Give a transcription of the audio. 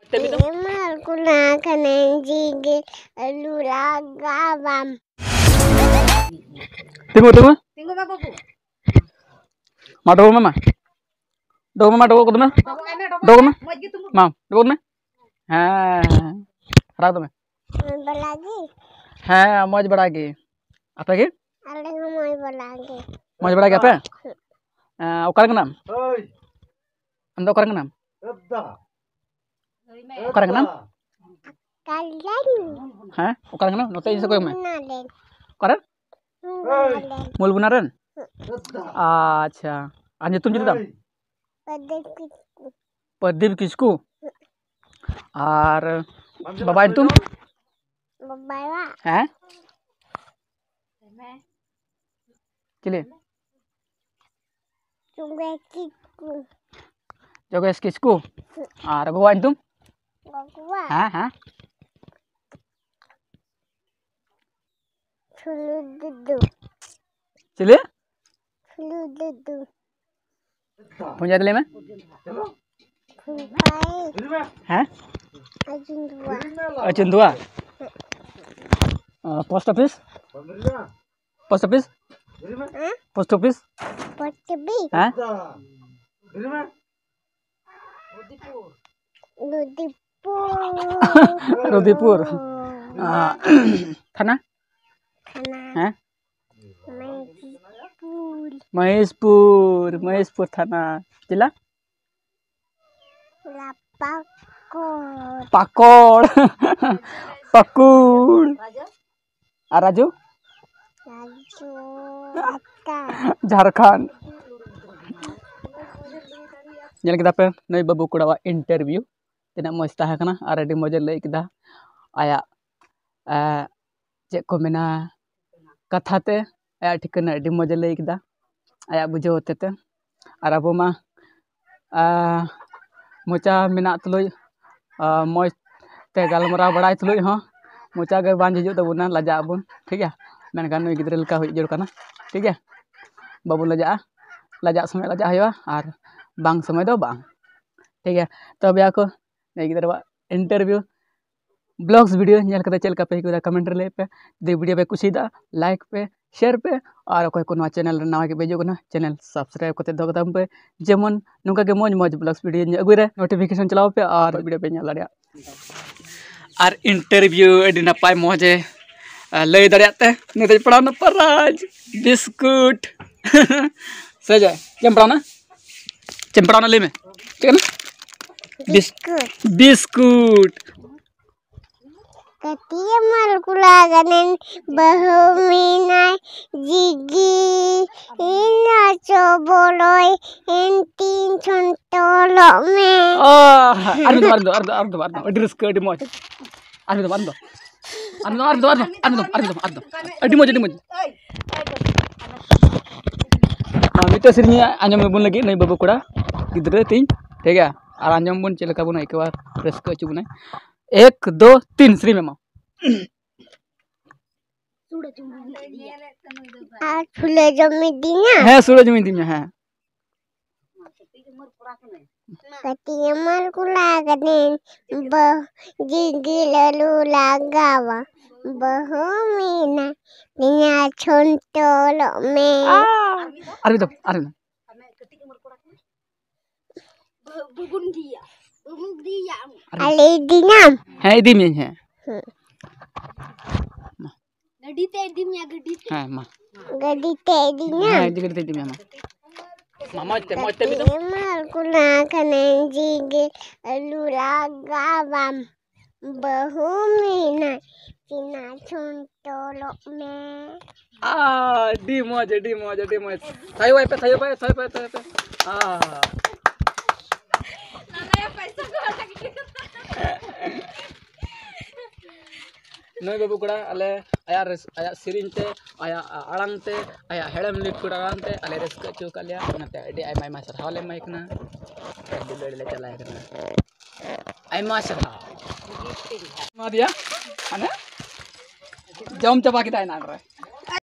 Mal kuna kanan jige lula gawam. Tunggu. Tunggu babu. Dogo mama ko तुम्हें dogo में माम dogo में हाँ हरा तुम्हें Balagi. हाँ मौज बड़ा के apa के Ada mau balagi. मौज बड़ा के apa okarang nam anda okarang nam Kalian. हाँ okarang nam note ini sekolah में Nalen. okarang Nalen. mul benaran अच्छा anjir तुम jadi प्रदीप किसको और बाबा तुम Babawa. हैं चलिए Cunggekiku. जोगेश किसको और बाबा तुम Babawa. हाँ Fulududu. चलिए Fulududu. punya dulu में Fulpai. हैं Ajun dua. अर्जुन दुआ पोस्ट ऑफिस Hah? Potebi. हैं Ludipur. रुदिपुर थाना Kana. हैं Maipul. महेशपुर थाना जिला Lapakor. पाकोड़ पकुड़ और Raju Raju. Aka. Jharkhand nyel kita pe noi babu kudawa interview tina moj taha kana ar adi moj lay kida aya cek ko mena katha te aya ठिकाना adi moj lay kida aya bujo tete ar abo ma mocha mena tuloy moj te galmara badai tuloy ho mocha ge ban hijuk tabuna laja abun ठीक है मेनखान नई गिद्रा लका हुई जरूर kana ठीक है बाबू लाजा समय लाजा हुआ और बांग समय दो बांग ठीक है तब या को नई गिद्रा इंटरव्यू ब्लॉग्स वीडियो नेल कते चल का पे को कमेंट ले पे दे वीडियो पे कुछ दा लाइक पे शेयर पे और कोई को चैनल नवा के बेजो ना चैनल सब्सक्राइब करते दो कदम पे जेमन नुका के मौज ब्लॉग्स वीडियो अगुरे नोटिफिकेशन चलाओ पे और वीडियो पे नेल दाड़िया और इंटरव्यू एडी नपाय मौजे लय दाड़ियाते ने पड़ा ना पराज बिस्कुट सजा चम पड़ा ना ले में ठीक है ना biscuit Ketia mal kulaganen bahumina jigi ina coboloy entin contolo me. Ardo adi risk adi moj ardo adi moj itu sirinya anjam bun lagi nai babu kuda gidra ting ठीक है और anjam bun चलका बुना एक बार risk चुबने 1 2 3 Shri में Sudah jamidinya. है सूरज में दिन है Ketia mal kulaganen jigi lalu lagawa bahumina ina contolo me. ardo Alidinam. है इदी में है हाँ माँ Gadite dinam. हाँ जिगर इदी में मामा मौज भी तो Mal kulaganen jigi lula gawam bahumina ina contolo me. D मौज थायो पे नई बाबू कड़ा अले आया सिरिन ते आया आड़ांग ते आया हेड़म लिखुड़ आड़ांग ते अले रस्का चो का लिया ओनाते अडी आयमा सरहाव ले माइक ना अडी लड़ले चलाय करना आयमा सरहाव मा दिया अने जम चबा किता ना रे